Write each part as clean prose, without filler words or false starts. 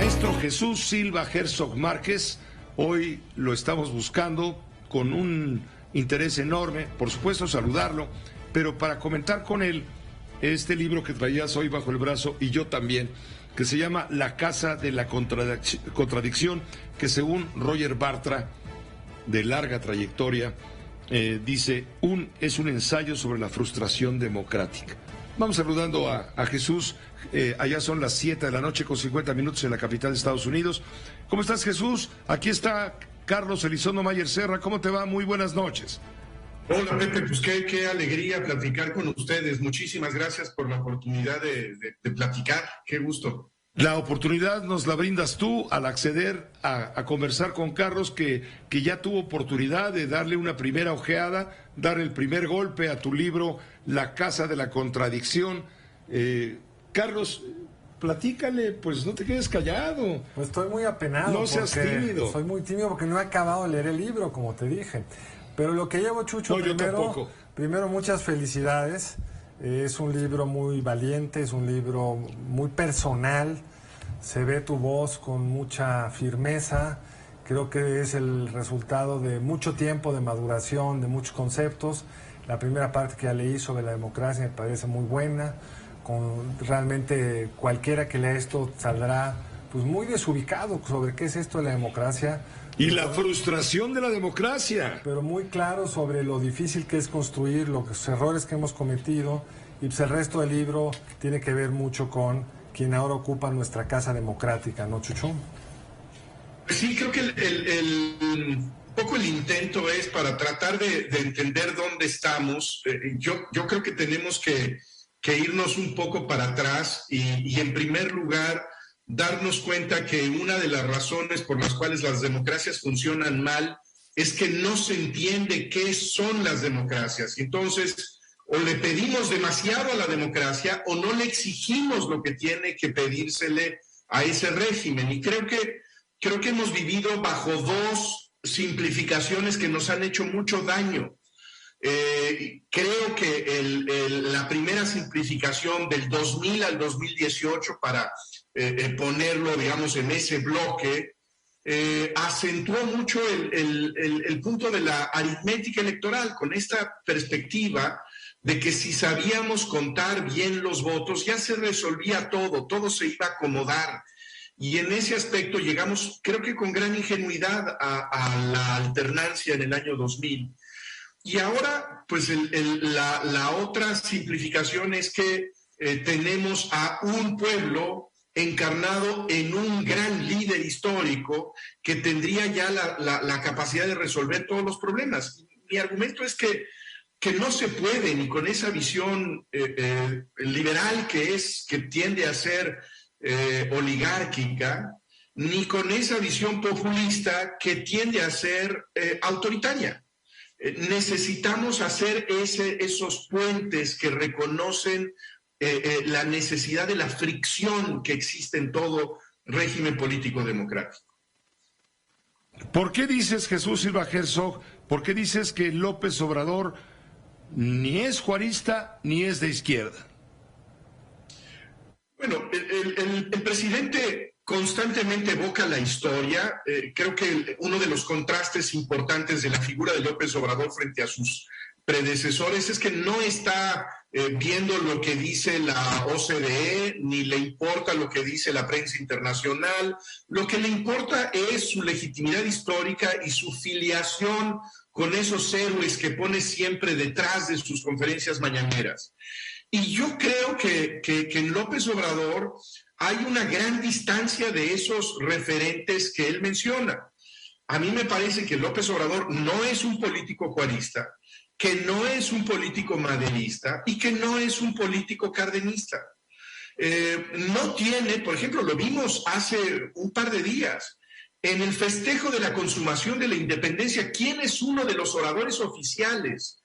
maestro Jesús Silva Herzog Márquez. Hoy lo estamos buscando con un interés enorme, por supuesto saludarlo, pero para comentar con él este libro que traías hoy bajo el brazo, y yo también, que se llama La Casa de la Contradicción, que según Roger Bartra, de larga trayectoria, dice, es un ensayo sobre la frustración democrática. Vamos saludando a Jesús. Allá son las 7 de la noche con 50 minutos en la capital de Estados Unidos. ¿Cómo estás, Jesús? Aquí está Carlos Elizondo Mayer Serra. ¿Cómo te va? Muy buenas noches. Hola, Pepe, pues qué alegría platicar con ustedes. Muchísimas gracias por la oportunidad de platicar. Qué gusto. La oportunidad nos la brindas tú al acceder a conversar con Carlos, que ya tuvo oportunidad de darle una primera ojeada, dar el primer golpe a tu libro, La Casa de la Contradicción. Carlos, platícale, pues no te quedes callado. Pues estoy muy apenado. No seas tímido. Soy muy tímido porque no he acabado de leer el libro, como te dije. Pero lo que llevo, Chucho, no, primero muchas felicidades. Es un libro muy valiente, es un libro muy personal. Se ve tu voz con mucha firmeza. Creo que es el resultado de mucho tiempo de maduración, de muchos conceptos. La primera parte que ya leí sobre la democracia me parece muy buena. Realmente cualquiera que lea esto saldrá pues muy desubicado sobre qué es esto de la democracia. Y la frustración de la democracia. Pero muy claro sobre lo difícil que es construir, los errores que hemos cometido, y pues el resto del libro tiene que ver mucho con quien ahora ocupa nuestra casa democrática, ¿no, Chucho? Sí, creo que un poco el intento es para tratar de entender dónde estamos. Yo creo que tenemos que irnos un poco para atrás y en primer lugar darnos cuenta que una de las razones por las cuales las democracias funcionan mal es que no se entiende qué son las democracias. Entonces, o le pedimos demasiado a la democracia o no le exigimos lo que tiene que pedírsele a ese régimen. Y creo que hemos vivido bajo dos simplificaciones que nos han hecho mucho daño. Creo que la primera simplificación del 2000 al 2018, para ponerlo, digamos, en ese bloque, acentuó mucho el punto de la aritmética electoral, con esta perspectiva de que si sabíamos contar bien los votos, ya se resolvía todo se iba a acomodar. Y en ese aspecto llegamos, creo que con gran ingenuidad, a la alternancia en el año 2000. Y ahora, pues la otra simplificación es que tenemos a un pueblo encarnado en un gran líder histórico que tendría ya la capacidad de resolver todos los problemas. Mi argumento es que no se puede, ni con esa visión liberal que tiende a ser oligárquica, ni con esa visión populista que tiende a ser autoritaria. Necesitamos hacer esos puentes que reconocen la necesidad de la fricción que existe en todo régimen político democrático. ¿Por qué dices, Jesús Silva Herzog, por qué dices que López Obrador ni es juarista ni es de izquierda? Bueno, el presidente constantemente evoca la historia. Creo que uno de los contrastes importantes de la figura de López Obrador frente a sus predecesores es que no está viendo lo que dice la OCDE, ni le importa lo que dice la prensa internacional. Lo que le importa es su legitimidad histórica y su filiación con esos héroes que pone siempre detrás de sus conferencias mañaneras. Y yo creo que en López Obrador hay una gran distancia de esos referentes que él menciona. A mí me parece que López Obrador no es un político juarista, que no es un político maderista y que no es un político cardenista. No tiene, por ejemplo, lo vimos hace un par de días, en el festejo de la consumación de la independencia, ¿quién es uno de los oradores oficiales?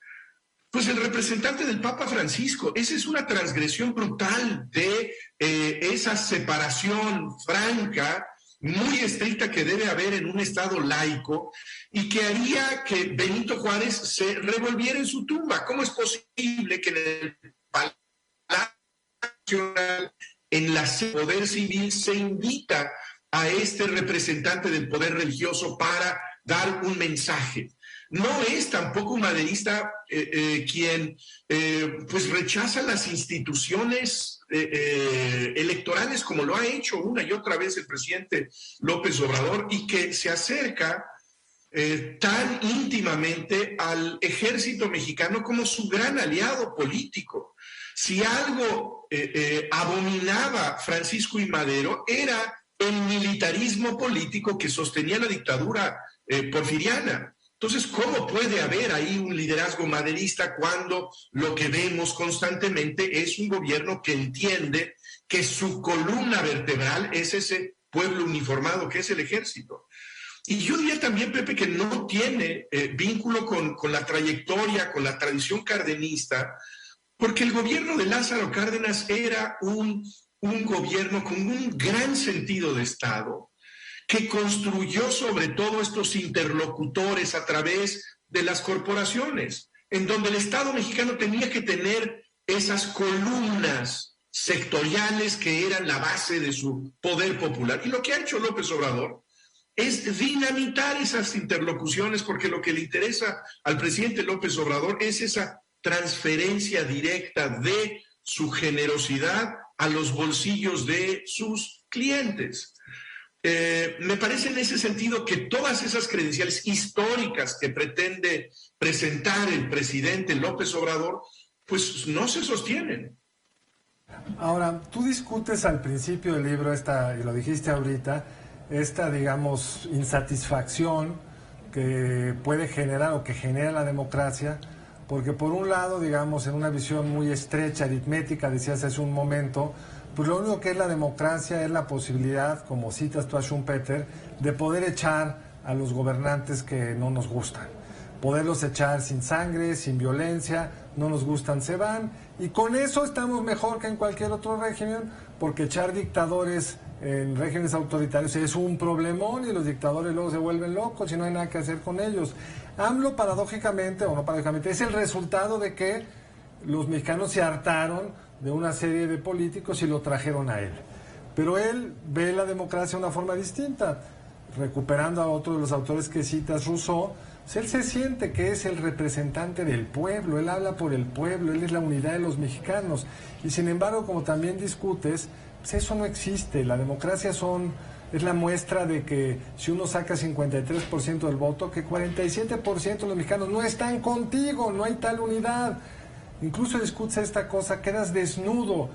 Pues el representante del Papa Francisco. Esa es una transgresión brutal de esa separación franca, muy estricta, que debe haber en un Estado laico y que haría que Benito Juárez se revolviera en su tumba. ¿Cómo es posible que en el Palacio Nacional, en la Poder Civil, se invita a este representante del poder religioso para dar un mensaje. No es tampoco un maderista quien pues rechaza las instituciones electorales, como lo ha hecho una y otra vez el presidente López Obrador, y que se acerca tan íntimamente al ejército mexicano como su gran aliado político. Si algo abominaba Francisco I. Madero era el militarismo político que sostenía la dictadura porfiriana. Entonces, ¿cómo puede haber ahí un liderazgo maderista cuando lo que vemos constantemente es un gobierno que entiende que su columna vertebral es ese pueblo uniformado que es el ejército? Y yo diría también, Pepe, que no tiene vínculo con la trayectoria, con la tradición cardenista, porque el gobierno de Lázaro Cárdenas era un gobierno con un gran sentido de Estado, que construyó sobre todo estos interlocutores a través de las corporaciones, en donde el Estado mexicano tenía que tener esas columnas sectoriales que eran la base de su poder popular. Y lo que ha hecho López Obrador es dinamitar esas interlocuciones, porque lo que le interesa al presidente López Obrador es esa transferencia directa de su generosidad a los bolsillos de sus clientes. Me parece en ese sentido que todas esas credenciales históricas que pretende presentar el presidente López Obrador, pues no se sostienen. Ahora, tú discutes al principio del libro y lo dijiste ahorita, esta, digamos, insatisfacción que puede generar o que genera la democracia, porque por un lado, digamos, en una visión muy estrecha, aritmética, decías hace un momento, pues lo único que es la democracia es la posibilidad, como citas tú a Schumpeter, de poder echar a los gobernantes que no nos gustan. Poderlos echar sin sangre, sin violencia, no nos gustan, se van. Y con eso estamos mejor que en cualquier otro régimen, porque echar dictadores en regímenes autoritarios es un problemón y los dictadores luego se vuelven locos y no hay nada que hacer con ellos. AMLO, paradójicamente, o no paradójicamente, es el resultado de que los mexicanos se hartaron de una serie de políticos y lo trajeron a él. Pero él ve la democracia de una forma distinta. Recuperando a otro de los autores que citas, Rousseau, pues él se siente que es el representante del pueblo, él habla por el pueblo, él es la unidad de los mexicanos. Y sin embargo, como también discutes, pues eso no existe. La democracia es la muestra de que si uno saca 53% del voto, que 47% de los mexicanos no están contigo, no hay tal unidad. Incluso discutes esta cosa, quedas desnudo.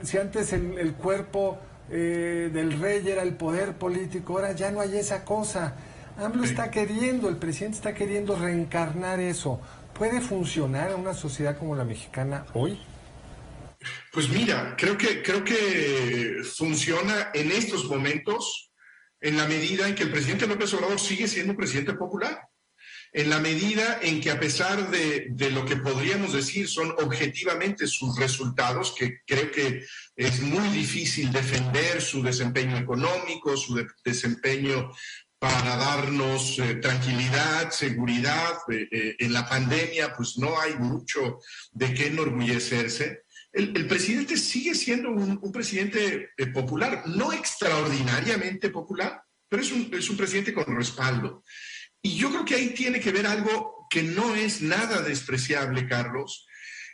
Si antes el cuerpo del rey era el poder político, ahora ya no hay esa cosa. AMLO está queriendo, el presidente está queriendo reencarnar eso. ¿Puede funcionar en una sociedad como la mexicana hoy? Pues mira, creo que funciona en estos momentos en la medida en que el presidente López Obrador sigue siendo un presidente popular. En la medida en que, a pesar de lo que podríamos decir son objetivamente sus resultados, que creo que es muy difícil defender su desempeño económico, su desempeño para darnos tranquilidad, seguridad, en la pandemia pues no hay mucho de qué enorgullecerse. El presidente sigue siendo un presidente popular, no extraordinariamente popular, pero es un presidente con respaldo. Y yo creo que ahí tiene que ver algo que no es nada despreciable, Carlos,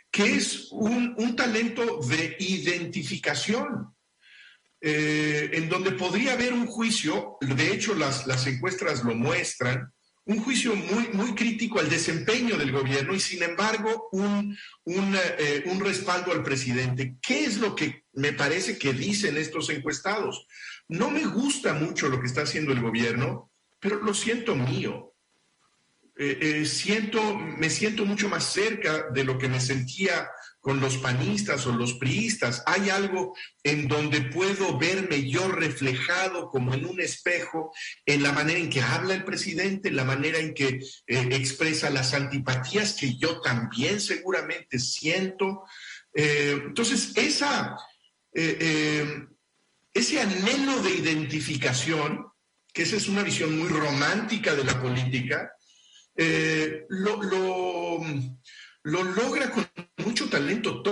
que es un talento de identificación, en donde podría haber un juicio, de hecho las encuestas lo muestran, un juicio muy, muy crítico al desempeño del gobierno y sin embargo un respaldo al presidente. ¿Qué es lo que me parece que dicen estos encuestados? No me gusta mucho lo que está haciendo el gobierno, pero lo siento mío. Me siento mucho más cerca de lo que me sentía con los panistas o los priistas. Hay algo en donde puedo verme yo reflejado como en un espejo en la manera en que habla el presidente, en la manera en que expresa las antipatías que yo también seguramente siento. Entonces, ese anhelo de identificación, que esa es una visión muy romántica de la política, lo logra con mucho talento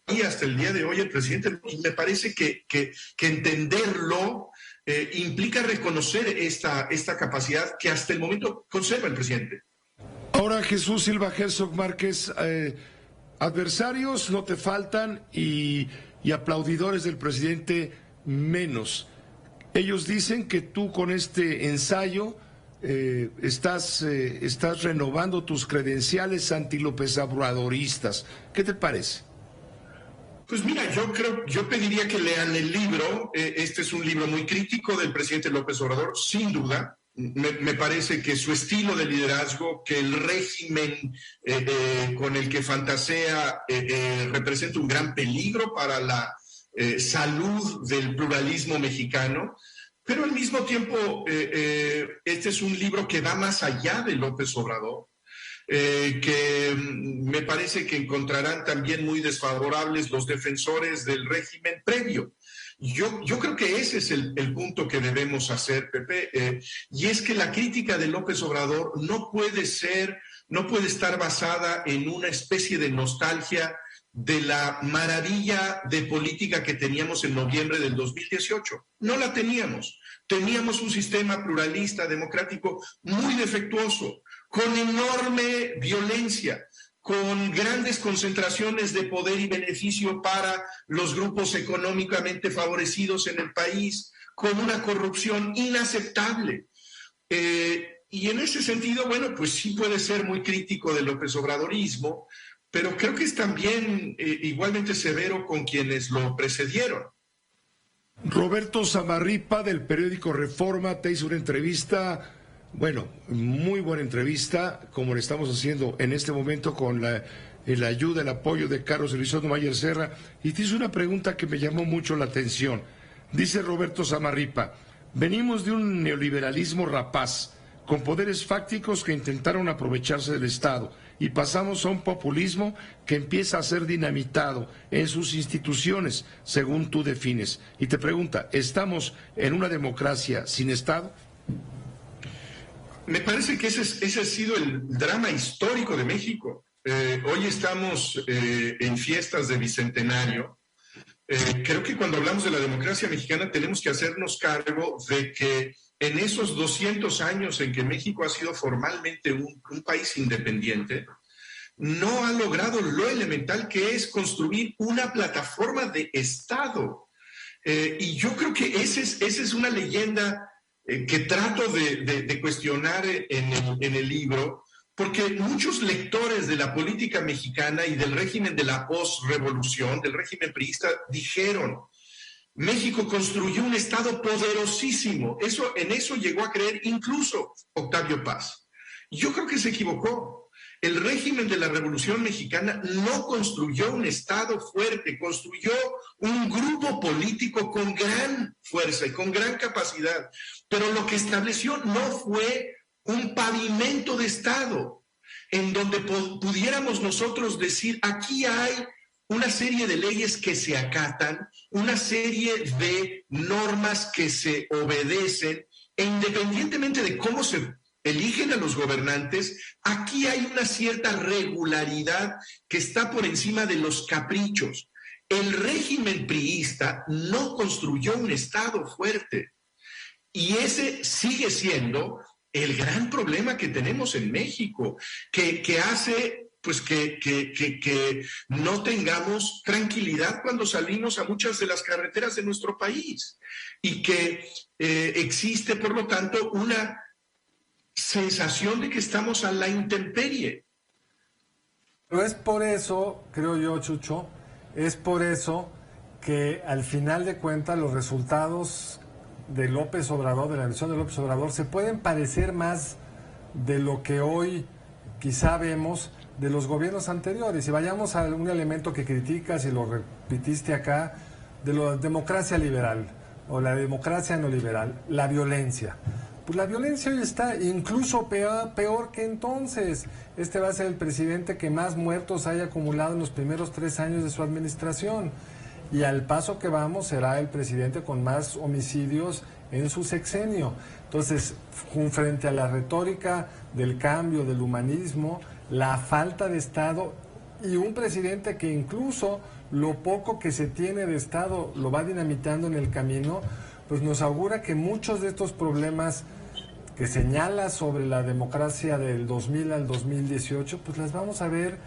y hasta el día de hoy el presidente, y me parece parece que entenderlo implica reconocer esta capacidad que hasta el momento conserva el presidente. Ahora, Jesús Silva Herzog Márquez, adversarios no te faltan y aplaudidores del presidente menos. Ellos dicen que tú con este ensayo estás renovando tus credenciales anti-López Obradoristas. ¿Qué te parece? Pues mira, yo pediría que lean el libro. Este es un libro muy crítico del presidente López Obrador, sin duda. Me parece que su estilo de liderazgo, que el régimen con el que fantasea representa un gran peligro para la salud del pluralismo mexicano, pero al mismo tiempo este es un libro que va más allá de López Obrador, que me parece que encontrarán también muy desfavorables los defensores del régimen previo. Yo creo que ese es el punto que debemos hacer, Pepe, y es que la crítica de López Obrador no puede estar basada en una especie de nostalgia de la maravilla de política que teníamos en noviembre del 2018. No la teníamos. Teníamos un sistema pluralista, democrático, muy defectuoso, con enorme violencia, con grandes concentraciones de poder y beneficio para los grupos económicamente favorecidos en el país, con una corrupción inaceptable. Y en ese sentido, bueno, pues sí puede ser muy crítico del López Obradorismo, pero creo que es también igualmente severo con quienes lo precedieron. Roberto Zamarripa, del periódico Reforma, te hizo una entrevista, bueno, muy buena entrevista, como le estamos haciendo en este momento con la ayuda, el apoyo de Carlos Elizondo Mayer Serra, y te hizo una pregunta que me llamó mucho la atención. Dice Roberto Zamarripa: venimos de un neoliberalismo rapaz, con poderes fácticos que intentaron aprovecharse del Estado, y pasamos a un populismo que empieza a ser dinamitado en sus instituciones, según tú defines. Y te pregunta, ¿estamos en una democracia sin Estado? Me parece que ese ha sido el drama histórico de México. Hoy estamos en fiestas de Bicentenario. Creo que cuando hablamos de la democracia mexicana tenemos que hacernos cargo de que en esos 200 años en que México ha sido formalmente un país independiente, no ha logrado lo elemental que es construir una plataforma de Estado. Y yo creo que esa es una leyenda que trato de cuestionar en el libro, porque muchos lectores de la política mexicana y del régimen de la posrevolución, del régimen priista, dijeron: México construyó un Estado poderosísimo. En eso llegó a creer incluso Octavio Paz. Yo creo que se equivocó. El régimen de la Revolución Mexicana no construyó un Estado fuerte, construyó un grupo político con gran fuerza y con gran capacidad. Pero lo que estableció no fue un pavimento de Estado en donde pudiéramos nosotros decir: aquí hay una serie de leyes que se acatan, una serie de normas que se obedecen, e independientemente de cómo se eligen a los gobernantes, aquí hay una cierta regularidad que está por encima de los caprichos. El régimen priista no construyó un Estado fuerte, y ese sigue siendo el gran problema que tenemos en México, que hace pues que no tengamos tranquilidad cuando salimos a muchas de las carreteras de nuestro país, y que existe, por lo tanto, una sensación de que estamos a la intemperie. Pero es por eso, creo yo, Chucho, es por eso que al final de cuentas los resultados de López Obrador, de la elección de López Obrador, se pueden parecer más de lo que hoy quizá vemos de los gobiernos anteriores. Y vayamos a un elemento que criticas y lo repitiste acá, de la democracia liberal o la democracia no liberal, la violencia. Pues la violencia hoy está incluso peor que entonces. Este va a ser el presidente que más muertos haya acumulado en los primeros 3 años de su administración. Y al paso que vamos, será el presidente con más homicidios en su sexenio. Entonces, frente a la retórica del cambio, del humanismo, la falta de Estado y un presidente que incluso lo poco que se tiene de Estado lo va dinamitando en el camino, pues nos augura que muchos de estos problemas que señala sobre la democracia del 2000 al 2018, pues las vamos a ver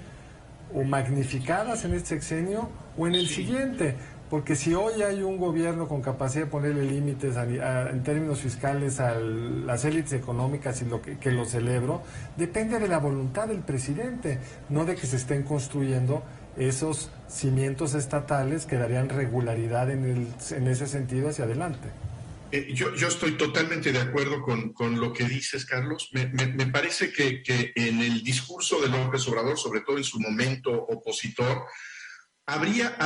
o magnificadas en este sexenio o en el siguiente. Porque si hoy hay un gobierno con capacidad de ponerle límites en términos fiscales a las élites económicas, y que lo celebro, depende de la voluntad del presidente, no de que se estén construyendo esos cimientos estatales que darían regularidad en ese sentido hacia adelante. Yo estoy totalmente de acuerdo con lo que dices, Carlos. Me parece que en el discurso de López Obrador, sobre todo en su momento opositor, había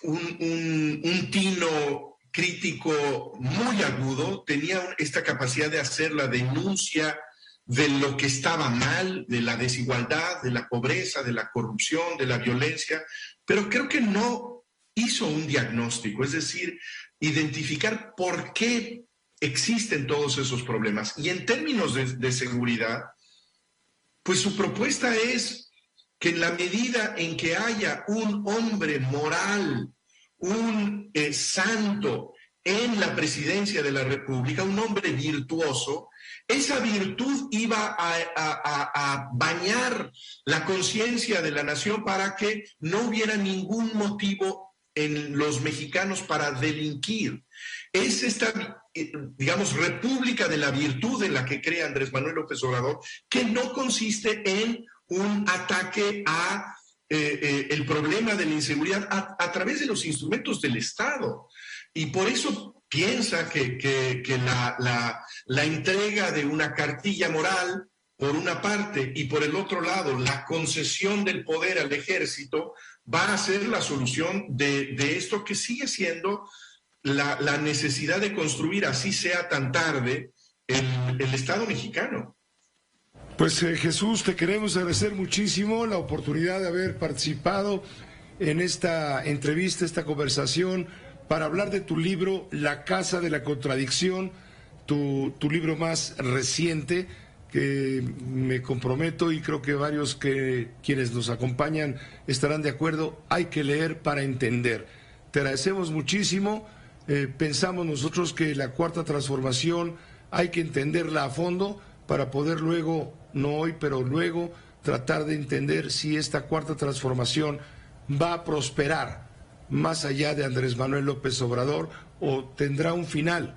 un tino crítico muy agudo, tenía esta capacidad de hacer la denuncia de lo que estaba mal, de la desigualdad, de la pobreza, de la corrupción, de la violencia, pero creo que no hizo un diagnóstico, es decir, identificar por qué existen todos esos problemas. Y en términos de seguridad, pues su propuesta es que en la medida en que haya un hombre moral, un santo en la presidencia de la República, un hombre virtuoso, esa virtud iba a bañar la conciencia de la nación para que no hubiera ningún motivo en los mexicanos para delinquir. Es esta, digamos, república de la virtud en la que cree Andrés Manuel López Obrador, que no consiste en un ataque a el problema de la inseguridad a través de los instrumentos del Estado. Y por eso piensa que la entrega de una cartilla moral, por una parte, y por el otro lado, la concesión del poder al ejército, va a ser la solución de esto que sigue siendo la necesidad de construir, así sea tan tarde, el Estado mexicano. Pues Jesús, te queremos agradecer muchísimo la oportunidad de haber participado en esta entrevista, esta conversación, para hablar de tu libro, La Casa de la Contradicción, tu libro más reciente, que me comprometo y creo que varios quienes nos acompañan estarán de acuerdo, hay que leer para entender. Te agradecemos muchísimo, pensamos nosotros que la Cuarta Transformación hay que entenderla a fondo para poder luego, no hoy, pero luego tratar de entender si esta Cuarta Transformación va a prosperar más allá de Andrés Manuel López Obrador o tendrá un final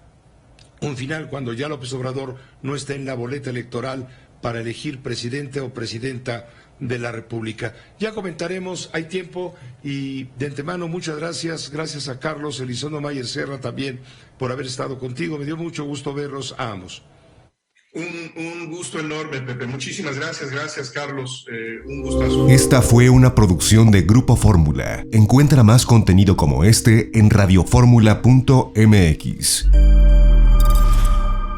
cuando ya López Obrador no esté en la boleta electoral para elegir presidente o presidenta de la República. Ya comentaremos, hay tiempo, y de antemano muchas gracias a Carlos Elizondo Mayer Serra también por haber estado contigo, me dio mucho gusto verlos a ambos. Un gusto enorme, Pepe. Muchísimas gracias, Carlos. Un gustazo. Esta fue una producción de Grupo Fórmula. Encuentra más contenido como este en radioformula.mx.